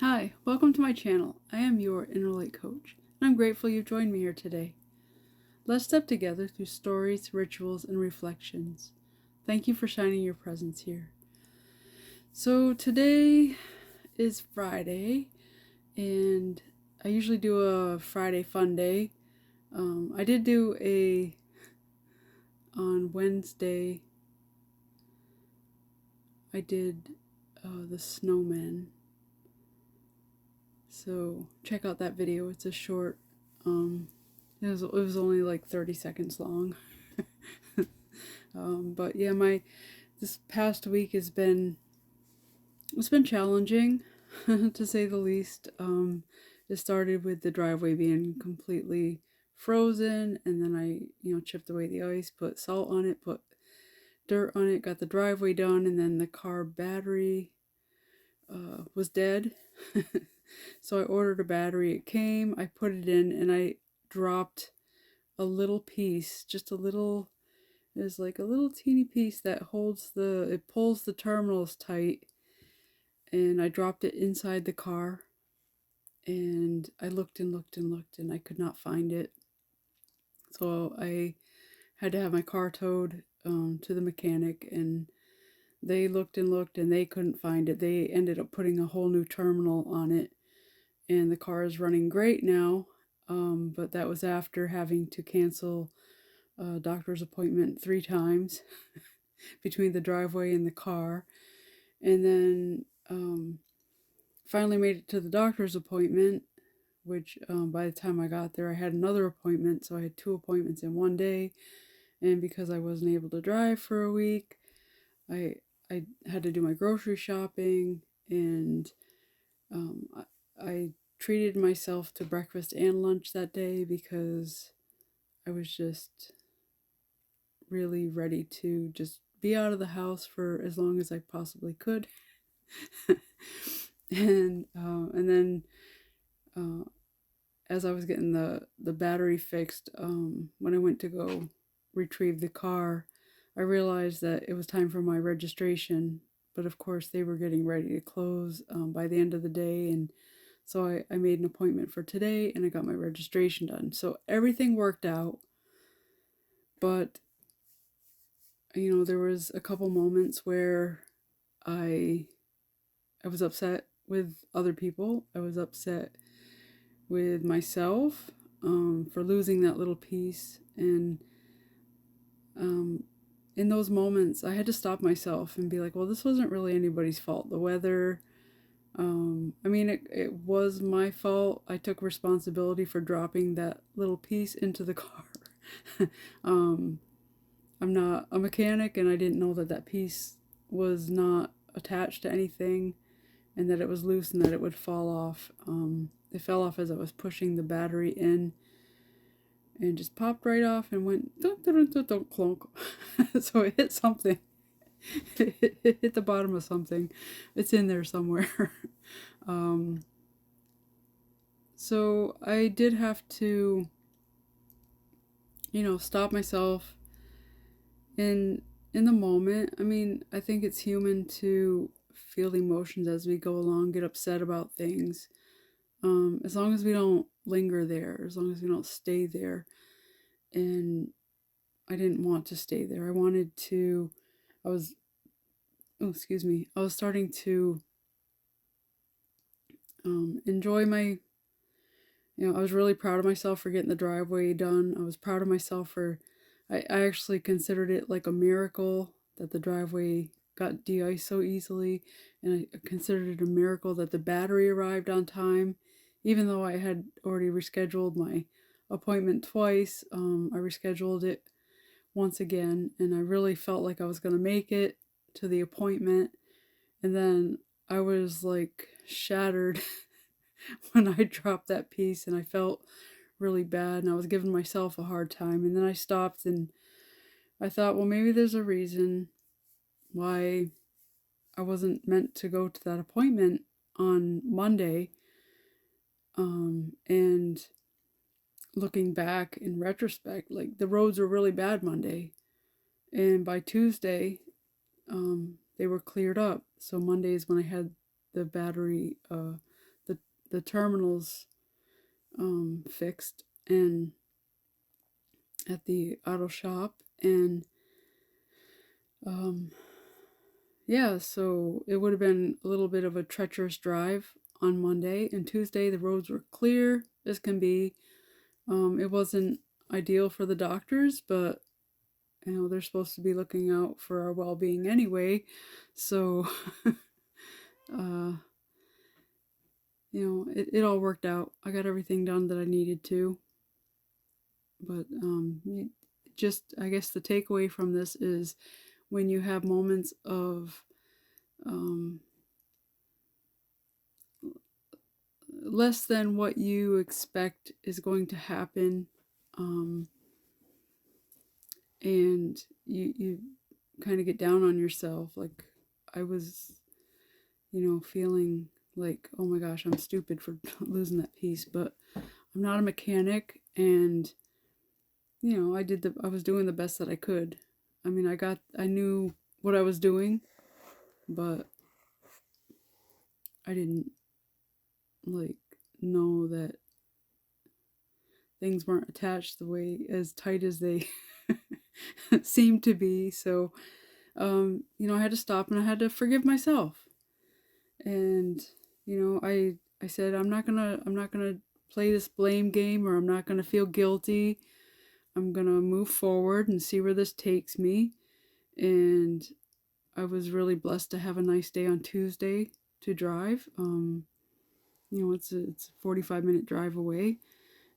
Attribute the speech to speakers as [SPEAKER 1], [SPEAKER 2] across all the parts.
[SPEAKER 1] Hi, welcome to my channel. I am your Inner Light Coach, and I'm grateful you joined me here today. Let's step together through stories, rituals, and reflections. Thank you for shining your presence here. So today is Friday, and I usually do a Friday Funday. I did do on Wednesday, I did the Snowman. So check out that video. It's a short, it was only like 30 seconds long. But yeah, this past week it's been challenging to say the least. It started with the driveway being completely frozen, and then I chipped away the ice, put salt on it, put dirt on it, got the driveway done, and then the car battery was dead. So I ordered a battery. It came, I put it in, and I dropped a little piece, just a little. There's like a little teeny piece that it pulls the terminals tight, and I dropped it inside the car, and I looked and looked and looked, and I could not find it. So I had to have my car towed to the mechanic, and they looked and looked, and they couldn't find it. They ended up putting a whole new terminal on it, and the car is running great now. But that was after having to cancel a doctor's appointment 3 times between the driveway and the car. And then finally made it to the doctor's appointment, which by the time I got there, I had another appointment. So I had 2 appointments in one day. And because I wasn't able to drive for a week, I had to do my grocery shopping, and I treated myself to breakfast and lunch that day because I was just really ready to just be out of the house for as long as I possibly could. And then as I was getting the battery fixed, when I went to go retrieve the car, I realized that it was time for my registration. But of course, they were getting ready to close by the end of the day, and so I made an appointment for today, and I got my registration done. So everything worked out, but there was a couple moments where I was upset with other people. I was upset with myself for losing that little piece. And in those moments, I had to stop myself and be like, well, this wasn't really anybody's fault. The weather, it was my fault. I took responsibility for dropping that little piece into the car. I'm not a mechanic, and I didn't know that piece was not attached to anything, and that it was loose and that it would fall off. It fell off as I was pushing the battery in, and just popped right off and went dun, dun, dun, dun, clunk. So it hit something. It hit the bottom of something. It's in there somewhere. So I did have to, stop myself in the moment. I think it's human to feel emotions as we go along, get upset about things. As long as we don't linger there, as long as we don't stay there. And I didn't want to stay there. I was starting to enjoy I was really proud of myself for getting the driveway done. I was proud of myself I actually considered it like a miracle that the driveway got de-iced so easily. And I considered it a miracle that the battery arrived on time, even though I had already rescheduled my appointment twice. I rescheduled it once again, and I really felt like I was going to make it to the appointment. And then I was like shattered when I dropped that piece, and I felt really bad, and I was giving myself a hard time. And then I stopped, and I thought, well, maybe there's a reason why I wasn't meant to go to that appointment on Monday. And looking back in retrospect, like, the roads were really bad Monday, and by Tuesday, they were cleared up. So Monday is when I had the battery the terminals fixed and at the auto shop. And yeah, so it would have been a little bit of a treacherous drive on Monday. And Tuesday, the roads were clear as can be. It wasn't ideal for the doctors, but they're supposed to be looking out for our well-being anyway. So, it all worked out. I got everything done that I needed to. But just, I guess the takeaway from this is when you have moments of less than what you expect is going to happen, and you kind of get down on yourself. Like I was, feeling like, oh my gosh, I'm stupid for losing that piece, but I'm not a mechanic, and I was doing the best that I could. I mean, I knew what I was doing, but I didn't like know that things weren't attached the way as tight as they seemed to be. So, I had to stop and I had to forgive myself. And, I said, I'm not gonna play this blame game, or I'm not gonna feel guilty. I'm gonna move forward and see where this takes me. And I was really blessed to have a nice day on Tuesday to drive. It's a 45-minute drive away.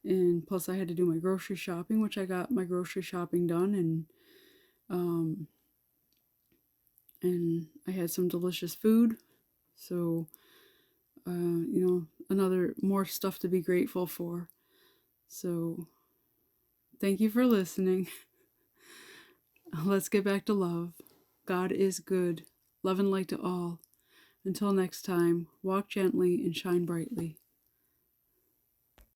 [SPEAKER 1] And plus I had to do my grocery shopping, which I got my grocery shopping done. And I had some delicious food. So, another more stuff to be grateful for. So, thank you for listening. Let's get back to love. God is good. Love and light to all. Until next time, walk gently and shine brightly.